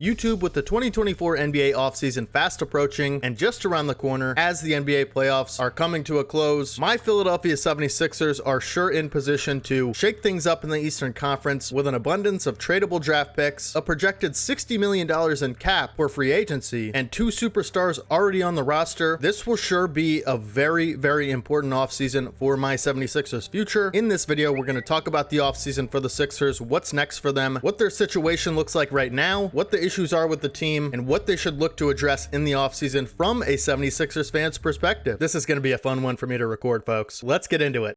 YouTube, with the 2024 NBA offseason fast approaching and just around the corner as the NBA playoffs are coming to a close, my Philadelphia 76ers are sure in position to shake things up in the Eastern Conference with an abundance of tradable draft picks, a projected $60 million in cap for free agency, and two superstars already on the roster. This will sure be a very, very important offseason for my 76ers future. In this video, we're going to talk about the offseason for the Sixers, what's next for them, what their situation looks like right now, what the issues are with the team, and what they should look to address in the offseason from a 76ers fan's perspective. This is going to be a fun one for me to record, folks. Let's get into it.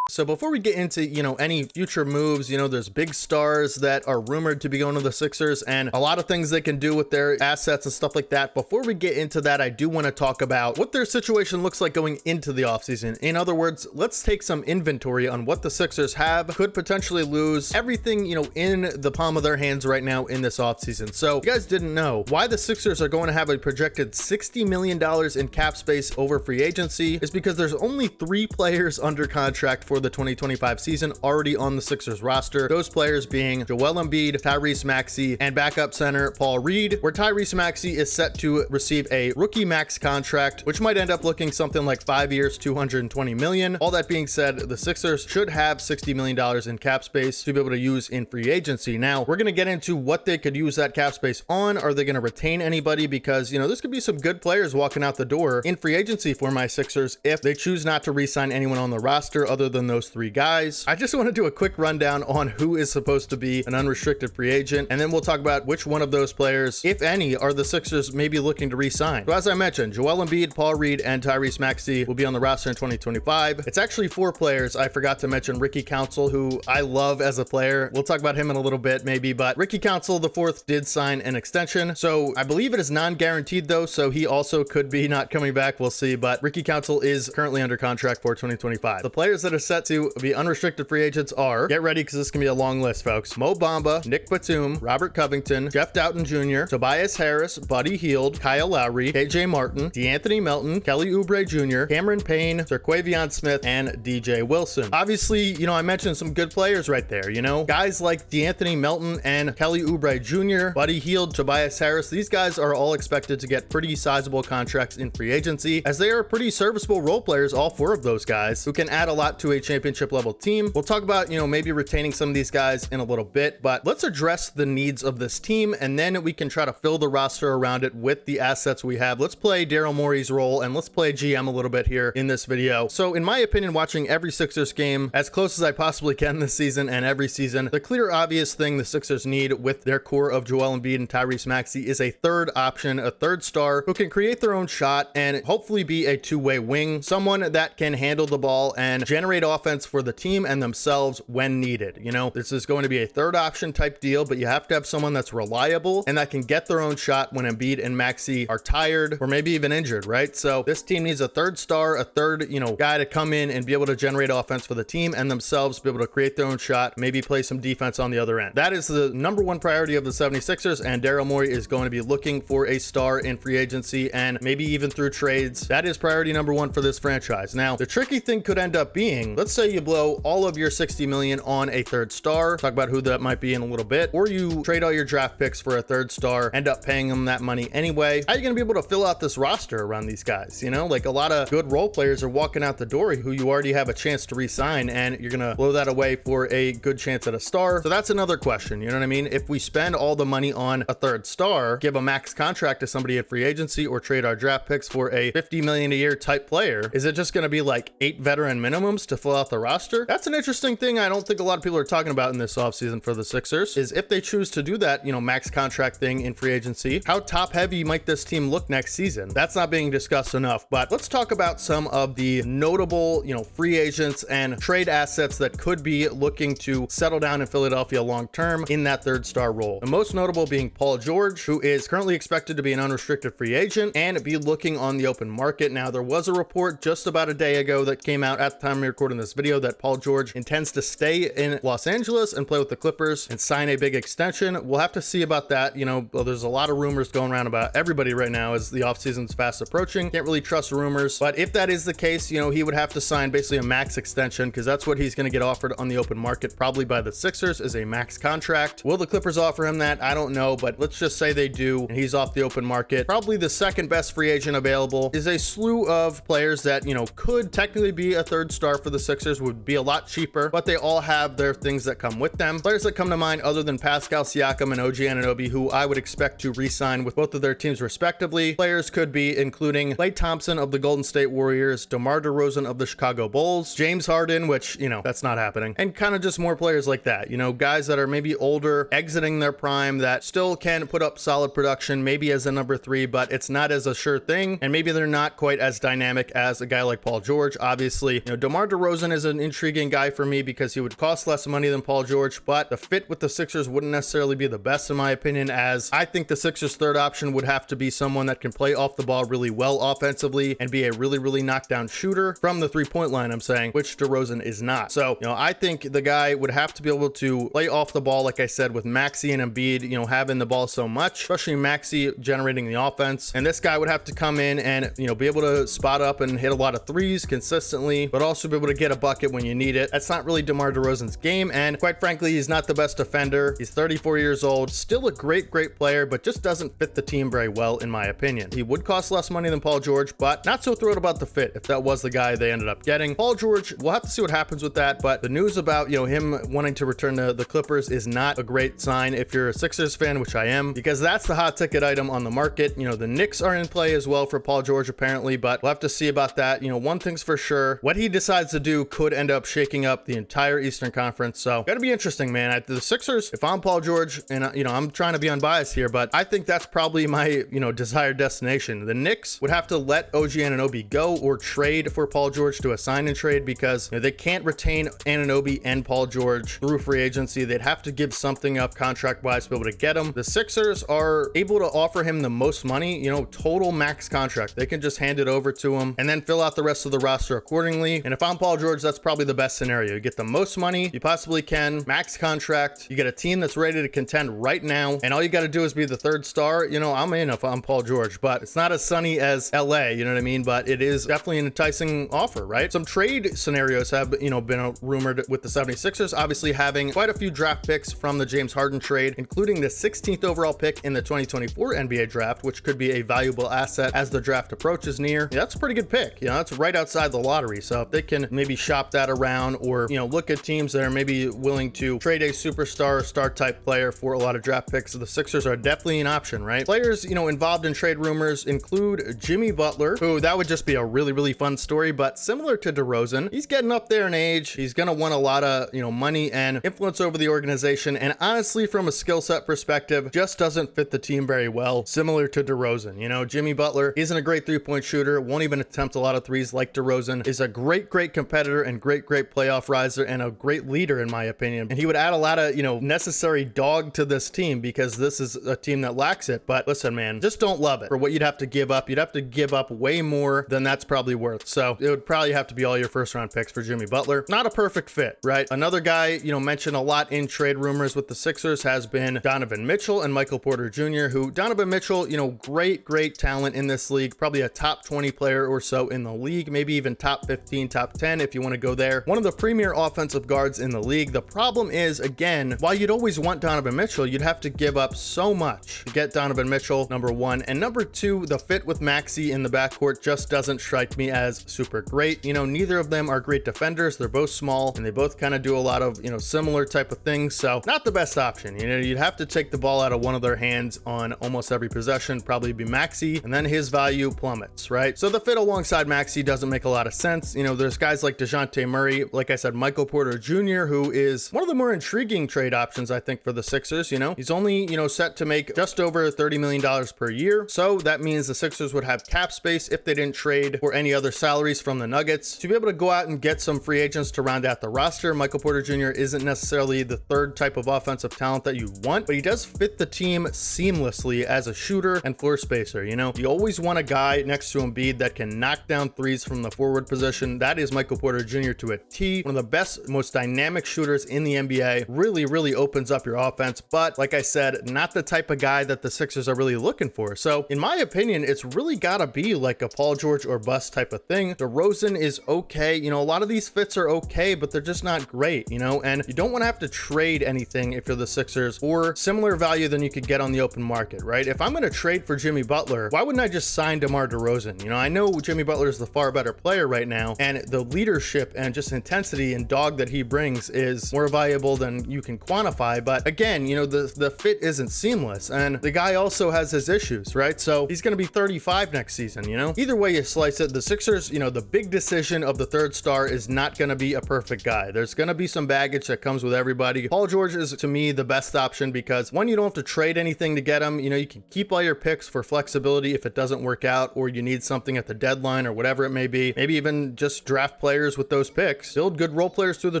So before we get into, any future moves, there's big stars that are rumored to be going to the Sixers and a lot of things they can do with their assets and stuff like that. Before we get into that, I do want to talk about what their situation looks like going into the offseason. In other words, let's take some inventory on what the Sixers have, could potentially lose, everything, in the palm of their hands right now in this offseason. So if you guys didn't know why the Sixers are going to have a projected $60 million in cap space over free agency is because there's only 3 players under contract for the 2025 season already on the Sixers roster. Those players being Joel Embiid, Tyrese Maxey, and backup center Paul Reed, where Tyrese Maxey is set to receive a rookie max contract, which might end up looking something like 5 years, $220 million. All that being said, the Sixers should have $60 million in cap space to be able to use in free agency. Now, we're going to get into what they could use that cap space on. Are they going to retain anybody? Because, this could be some good players walking out the door in free agency for my Sixers if they choose not to re-sign anyone on the roster other than those 3 guys. I just want to do a quick rundown on who is supposed to be an unrestricted free agent, and then we'll talk about which one of those players, if any, are the Sixers maybe looking to re-sign. So as I mentioned, Joel Embiid, Paul Reed, and Tyrese Maxey will be on the roster in 2025. It's actually 4 players. I forgot to mention Ricky Council, who I love as a player. We'll talk about him in a little bit maybe, but Ricky Council, the 4th, did sign an extension. So I believe it is non-guaranteed though, so he also could be not coming back. We'll see, but Ricky Council is currently under contract for 2025. The players that are set to be unrestricted free agents are, get ready because this can be a long list, folks: Mo Bamba, Nick Batum, Robert Covington, Jeff Doughton Jr., Tobias Harris, Buddy Hield, Kyle Lowry, KJ Martin, DeAnthony Melton, Kelly Oubre Jr., Cameron Payne, Terquavion Smith, and DJ Wilson. Obviously, I mentioned some good players right there, guys like DeAnthony Melton and Kelly Oubre Jr., Buddy Hield, Tobias Harris. These guys are all expected to get pretty sizable contracts in free agency, as they are pretty serviceable role players, all 4 of those guys, who can add a lot to a championship level team. We'll talk about, maybe retaining some of these guys in a little bit, but let's address the needs of this team, and then we can try to fill the roster around it with the assets we have. Let's play Daryl Morey's role, and let's play GM a little bit here in this video. So in my opinion, watching every Sixers game as close as I possibly can this season and every season, the clear obvious thing the Sixers need with their core of Joel Embiid and Tyrese Maxey is a 3rd option, a 3rd star who can create their own shot and hopefully be a 2-way wing, someone that can handle the ball and generate offense for the team and themselves when needed. This is going to be a 3rd option type deal, but you have to have someone that's reliable and that can get their own shot when Embiid and Maxey are tired or maybe even injured, right? So this team needs a 3rd star, a 3rd, guy to come in and be able to generate offense for the team and themselves, be able to create their own shot, maybe play some defense on the other end. That is the number 1 priority of the 76ers, and Daryl Morey is going to be looking for a star in free agency and maybe even through trades. That is priority number 1 for this franchise. Now, the tricky thing could end up being, let's say you blow all of your $60 million on a 3rd star, talk about who that might be in a little bit, or you trade all your draft picks for a 3rd star, end up paying them that money anyway. How are you going to be able to fill out this roster around these guys? Like a lot of good role players are walking out the door who you already have a chance to re-sign, and you're going to blow that away for a good chance at a star. So that's another question. You know what I mean? If we spend all the money on a 3rd star, give a max contract to somebody at free agency, or trade our draft picks for a $50 million a year type player, is it just going to be like 8 veteran minimums to fill out the roster? That's an interesting thing I don't think a lot of people are talking about in this offseason for the Sixers, is if they choose to do that, max contract thing in free agency, how top heavy might this team look next season? That's not being discussed enough, but let's talk about some of the notable, free agents and trade assets that could be looking to settle down in Philadelphia long term in that 3rd star role. The most notable being Paul George, who is currently expected to be an unrestricted free agent and be looking on the open market. Now, there was a report just about a day ago that came out at the time we recorded recording this video that Paul George intends to stay in Los Angeles and play with the Clippers and sign a big extension. We'll have to see about that. Well, there's a lot of rumors going around about everybody right now as the offseason's fast approaching. Can't really trust rumors, but if that is the case, he would have to sign basically a max extension because that's what he's going to get offered on the open market, probably by the Sixers, is a max contract. Will the Clippers offer him that? I don't know, but let's just say they do and he's off the open market. Probably the second best free agent available is a slew of players that, could technically be a third star for the Sixers, would be a lot cheaper, but they all have their things that come with them. Players that come to mind other than Pascal Siakam and OG Anunoby, who I would expect to re-sign with both of their teams respectively. Players could be including Klay Thompson of the Golden State Warriors, DeMar DeRozan of the Chicago Bulls, James Harden, which, that's not happening, and kind of just more players like that, guys that are maybe older, exiting their prime, that still can put up solid production, maybe as a number 3, but it's not as a sure thing, and maybe they're not quite as dynamic as a guy like Paul George. Obviously, DeMar DeRozan is an intriguing guy for me because he would cost less money than Paul George, but the fit with the Sixers wouldn't necessarily be the best in my opinion, as I think the Sixers' third option would have to be someone that can play off the ball really well offensively and be a really knockdown shooter from the three-point line, I'm saying, which DeRozan is not. So, I think the guy would have to be able to play off the ball, like I said, with Maxey and Embiid, having the ball so much, especially Maxey generating the offense. And this guy would have to come in and, be able to spot up and hit a lot of threes consistently, but also be able to get a bucket when you need it. That's not really DeMar DeRozan's game. And quite frankly, he's not the best defender. He's 34 years old, still a great player, but just doesn't fit the team very well, in my opinion. He would cost less money than Paul George, but not so thrilled about the fit if that was the guy they ended up getting. Paul George, we'll have to see what happens with that, but the news about, him wanting to return to the Clippers is not a great sign if you're a Sixers fan, which I am, because that's the hot ticket item on the market. The Knicks are in play as well for Paul George apparently, but we'll have to see about that. One thing's for sure, what he decides to do could end up shaking up the entire Eastern Conference. So gotta be interesting, man. The Sixers, if I'm Paul George, and I'm trying to be unbiased here, but I think that's probably my desired destination. The Knicks would have to let OG Anunoby go or trade for Paul George to a sign and trade, because they can't retain Anunoby and Paul George through free agency. They'd have to give something up contract wise to be able to get him. The Sixers are able to offer him the most money, total max contract. They can just hand it over to him and then fill out the rest of the roster accordingly. And if I'm Paul George, that's probably the best scenario. You get the most money you possibly can, max contract, you get a team that's ready to contend right now, and all you got to do is be the third star. I'm in if I'm Paul George, but it's not as sunny as LA, you know what I mean? But it is definitely an enticing offer, right? Some trade scenarios have, been rumored with the 76ers, obviously having quite a few draft picks from the James Harden trade, including the 16th overall pick in the 2024 NBA draft, which could be a valuable asset as the draft approaches near. That's a pretty good pick. That's right outside the lottery. So if they can maybe shop that around, or, look at teams that are maybe willing to trade a superstar, star type player for a lot of draft picks, the Sixers are definitely an option, right? Players, involved in trade rumors include Jimmy Butler, who that would just be a really fun story, but similar to DeRozan, he's getting up there in age. He's going to want a lot of, money and influence over the organization. And honestly, from a skill set perspective, just doesn't fit the team very well, similar to DeRozan. Jimmy Butler isn't a great three-point shooter, won't even attempt a lot of threes like DeRozan, is a great competitor and great playoff riser and a great leader in my opinion. And he would add a lot of, necessary dog to this team, because this is a team that lacks it. But listen, man, just don't love it for what you'd have to give up. You'd have to give up way more than that's probably worth. So it would probably have to be all your first round picks for Jimmy Butler. Not a perfect fit, right? Another guy, mentioned a lot in trade rumors with the Sixers has been Donovan Mitchell and Michael Porter Jr., who Donovan Mitchell, great talent in this league, probably a top 20 player or so in the league, maybe even top 15, top 10 if you want to go there. One of the premier offensive guards in the league. The problem is, again, while you'd always want Donovan Mitchell, you'd have to give up so much to get Donovan Mitchell, number one. And number two, the fit with Maxey in the backcourt just doesn't strike me as super great. Neither of them are great defenders. They're both small and they both kind of do a lot of, similar type of things. So not the best option. You'd have to take the ball out of one of their hands on almost every possession, probably be Maxey, and then his value plummets, right? So the fit alongside Maxey doesn't make a lot of sense. There's guys like DeJounte Murray, like I said, Michael Porter Jr., who is one of the more intriguing trade options, I think, for the Sixers. He's only, set to make just over $30 million per year. So that means the Sixers would have cap space if they didn't trade or any other salaries from the Nuggets to be able to go out and get some free agents to round out the roster. Michael Porter Jr. isn't necessarily the third type of offensive talent that you want, but he does fit the team seamlessly as a shooter and floor spacer. You always want a guy next to Embiid that can knock down threes from the forward position. That is Michael Porter Porter Jr. to a T. One of the best, most dynamic shooters in the NBA. Really opens up your offense, but like I said, not the type of guy that the Sixers are really looking for. So in my opinion, it's really gotta be like a Paul George or bust type of thing. DeRozan is okay. You know, a lot of these fits are okay, but they're just not great, you know, and you don't want to have to trade anything if you're the Sixers for similar value than you could get on the open market, right? If I'm going to trade for Jimmy Butler, why wouldn't I just sign DeMar DeRozan? You know, I know Jimmy Butler is the far better player right now, and the leadership and just intensity and dog that he brings is more valuable than you can quantify. But again, you know, the fit isn't seamless, and the guy also has his issues, right? So he's going to be 35 next season, you know? Either way you slice it, the Sixers, you know, the big decision of the third star is not going to be a perfect guy. There's going to be some baggage that comes with everybody. Paul George is, to me, the best option because one, you don't have to trade anything to get him. You know, you can keep all your picks for flexibility if it doesn't work out, or you need something at the deadline or whatever it may be. Maybe even just draft players with those picks. Build good role players through the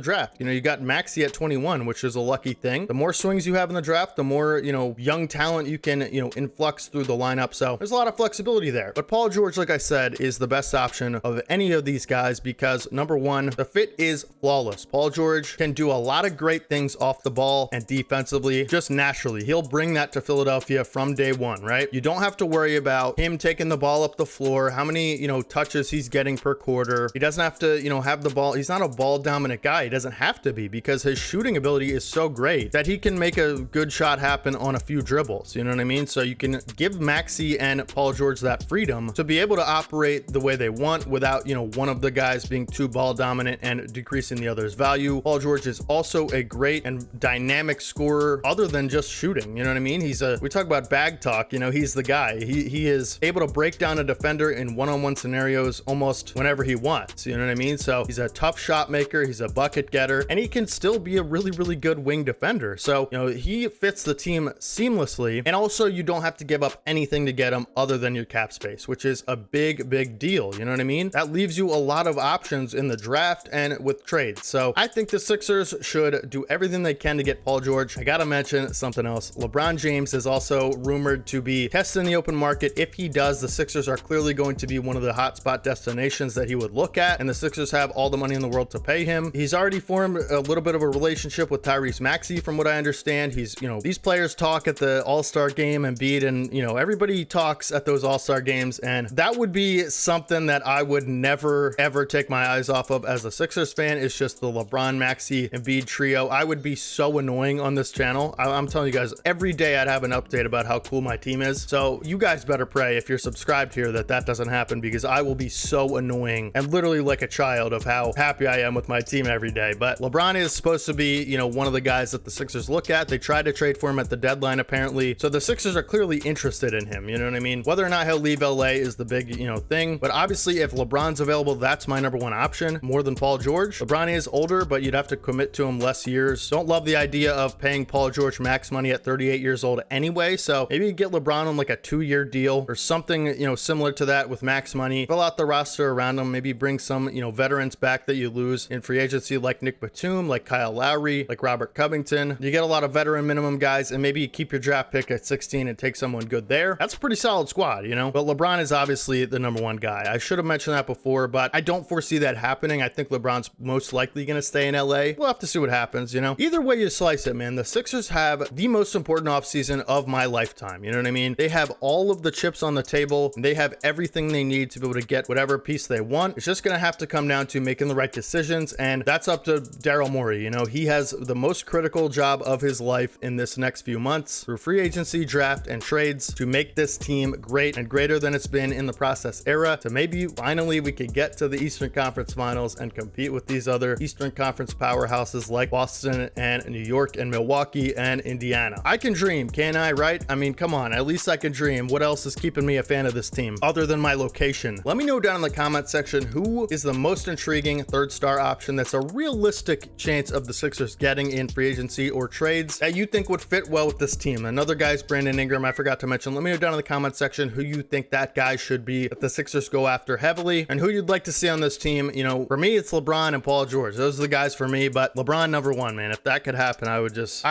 draft. You know, you got Maxey at 21, which is a lucky thing. The more swings you have in the draft, the more, you know, young talent you can, you know, influx through the lineup. So there's a lot of flexibility there. But Paul George, like I said, is the best option of any of these guys because number one, the fit is flawless. Paul George can do a lot of great things off the ball and defensively, just naturally. He'll bring that to Philadelphia from day one, right? You don't have to worry about him taking the ball up the floor, how many, you know, touches he's getting per quarter. He doesn't have to, you know, have the ball. He's not a ball dominant guy. He doesn't have to be because his shooting ability is so great that he can make a good shot happen on a few dribbles. You know what I mean? So you can give Maxey and Paul George that freedom to be able to operate the way they want without, you know, one of the guys being too ball dominant and decreasing the other's value. Paul George is also a great and dynamic scorer other than just shooting. You know what I mean? We talk about bag talk, you know, he's the guy. He is able to break down a defender in one-on-one scenarios almost whenever he wants. You know what I mean? So he's a tough shot maker. He's a bucket getter, and he can still be a really good wing defender. So, you know, he fits the team seamlessly. And also you don't have to give up anything to get him other than your cap space, which is a big deal. You know what I mean? That leaves you a lot of options in the draft and with trades. So I think the Sixers should do everything they can to get Paul George. I gotta mention something else. LeBron James is also rumored to be testing the open market. If he does, the Sixers are clearly going to be one of the hotspot destinations that he would look at, and the Sixers have all the money in the world to pay him. He's already formed a little bit of a relationship with Tyrese Maxey, from what I understand. He's, you know, these players talk at the All-Star game, Embiid, and, you know, everybody talks at those All-Star games, and that would be something that I would never ever take my eyes off of as a Sixers fan. It's just the LeBron, Maxey, Embiid trio. I would be so annoying on this channel. I'm telling you guys, every day I'd have an update about how cool my team is. So you guys better pray if you're subscribed here that doesn't happen, because I will be so annoying and literally like a child of how happy I am with my team every day. But LeBron is supposed to be, you know, one of the guys that the Sixers look at. They tried to trade for him at the deadline, apparently. So the Sixers are clearly interested in him. You know what I mean? Whether or not he'll leave LA is the big, you know, thing. But obviously, if LeBron's available, that's my number one option more than Paul George. LeBron is older, but you'd have to commit to him less years. Don't love the idea of paying Paul George max money at 38 years old anyway. So maybe you get LeBron on like a 2-year deal or something, you know, similar to that with max money. Fill out the roster around him. Maybe bring some, you know, veterans back that you lose in free agency, like Nick Batum, like Kyle Lowry, like Robert Covington. You get a lot of veteran minimum guys, and maybe you keep your draft pick at 16 and take someone good there. That's a pretty solid squad, you know? But LeBron is obviously the number one guy. I should have mentioned that before, but I don't foresee that happening. I think LeBron's most likely going to stay in LA. We'll have to see what happens, you know? Either way you slice it, man, the Sixers have the most important offseason of my lifetime. You know what I mean? They have all of the chips on the table. They have everything they need to be able to get whatever piece they want. It's just going to have to come down to making the right decisions, and that's up to Daryl Morey. You know, he has the most critical job of his life in this next few months through free agency, draft, and trades to make this team great and greater than it's been in the process era, to maybe finally we could get to the Eastern Conference Finals and compete with these other Eastern Conference powerhouses like Boston and New York and Milwaukee and Indiana. I can dream, can I, right? I mean, come on, at least I can dream. What else is keeping me a fan of this team other than my location? Let me know down in the comment section who is the most intriguing third star option that's a realistic chance of the Sixers getting in free agency or trades that you think would fit well with this team. Another guy's Brandon Ingram, I forgot to mention. Let me know down in the comment section who you think that guy should be that the Sixers go after heavily, and who you'd like to see on this team. You know, for me, it's LeBron and Paul George. Those are the guys for me, but LeBron number one, man. If that could happen, I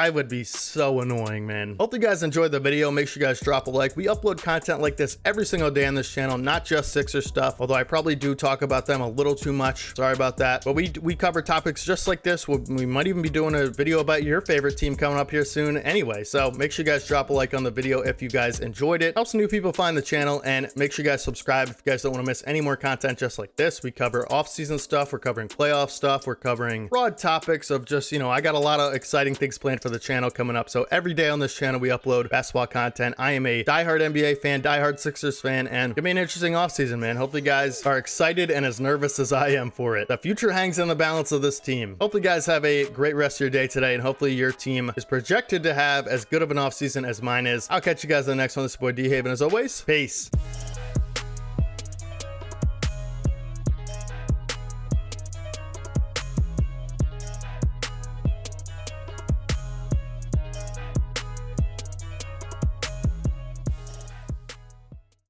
would be so annoying, man. Hope you guys enjoyed the video. Make sure you guys drop a like. We upload content like this every single day on this channel, not just Sixers stuff, although I probably do talk about them a little too much much. Sorry about that. But we cover topics just like this. We might even be doing a video about your favorite team coming up here soon anyway. So make sure you guys drop a like on the video if you guys enjoyed it. Helps new people find the channel, and make sure you guys subscribe if you guys don't want to miss any more content just like this. We cover off-season stuff. We're covering playoff stuff. We're covering broad topics of just, you know, I got a lot of exciting things planned for the channel coming up. So every day on this channel, we upload basketball content. I am a diehard NBA fan, diehard Sixers fan, and it's gonna be an interesting offseason, man. Hopefully you guys are excited and as nervous as I am for it. The future hangs in the balance of this team. Hopefully you guys have a great rest of your day today, and hopefully your team is projected to have as good of an offseason as mine is. I'll catch you guys in the next one. This is your boy D-Have, and as always, peace.